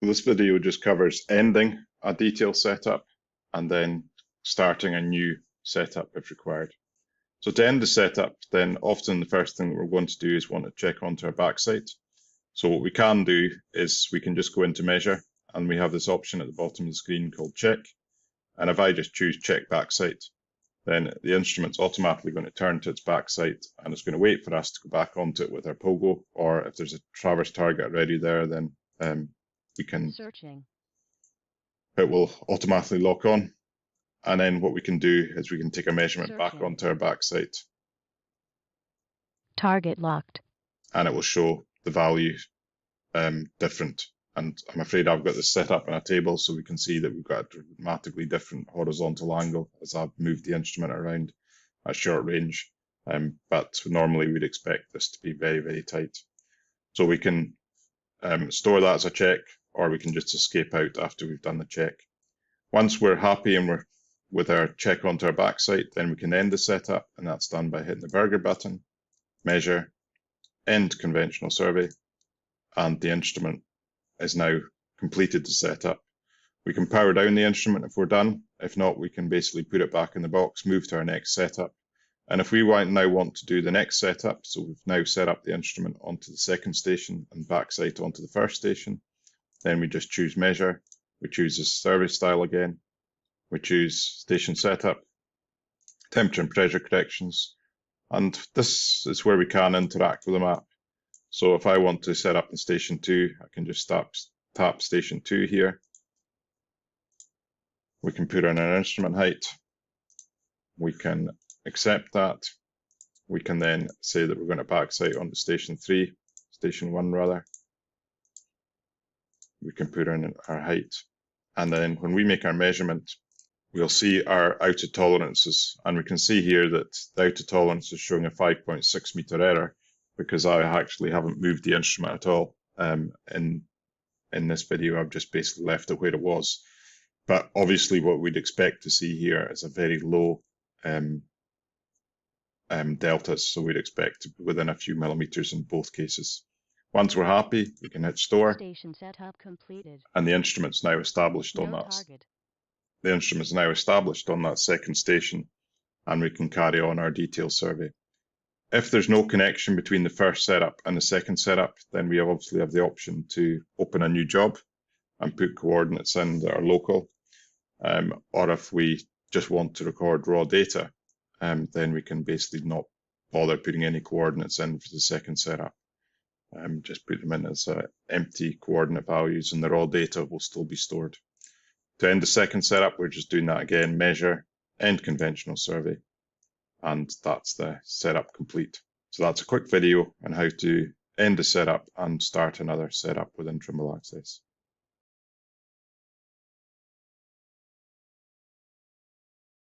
This video just covers ending a detail setup and then starting a new setup if required. So to end the setup, then often the first thing that we're going to do is want to check onto our backside. So what we can do is we can just go into measure, and we have this option at the bottom of the screen called check. And if I just choose check backside, then the instrument's automatically going to turn to its backside, and it's going to wait for us to go back onto it with our pogo, or if there's a traverse target already there, then we can, it will automatically lock on. And then what we can do is we can take a measurement back onto our backside. Target locked. And it will show the value different. And I'm afraid I've got this set up in a table so we can see that we've got a dramatically different horizontal angle as I've moved the instrument around at short range. But normally we'd expect this to be very, very tight. So we can store that as a check, or we can just escape out after we've done the check. Once we're happy and we're with our check onto our backside, then we can end the setup, and that's done by hitting the burger button, measure, end conventional survey, and the instrument is now completed the setup. We can power down the instrument if we're done. If not, we can basically put it back in the box, move to our next setup. And if we now want to do the next setup, so we've now set up the instrument onto the second station and backside onto the first station, then we just choose measure, we choose the survey style again, we choose station setup, temperature and pressure corrections, and this is where we can interact with the map. So if I want to set up in station 2, I can just tap station 2 here. We can put in our instrument height. We can accept that. We can then say that we're going to backside onto station 3, station 1 rather. We can put in our height. And then when we make our measurement, we'll see our outer tolerances. And we can see here that the outer tolerance is showing a 5.6 meter error, because I actually haven't moved the instrument at all. In this video, I've just basically left it where it was. But obviously what we'd expect to see here is a very low deltas, so we'd expect to be within a few millimeters in both cases. Once we're happy, we can hit store, Station setup completed. and the instrument's now established on that. The instrument's now established on that second station, and we can carry on our detail survey. If there's no connection between the first setup and the second setup, then we obviously have the option to open a new job and put coordinates in that are local. Or if we just want to record raw data, then we can basically not bother putting any coordinates in for the second setup. Just put them in as empty coordinate values, and the raw data will still be stored. To end the second setup, we're just doing that again, measure, end conventional survey. And that's the setup complete. So that's a quick video on how to end a setup and start another setup within Trimble Access.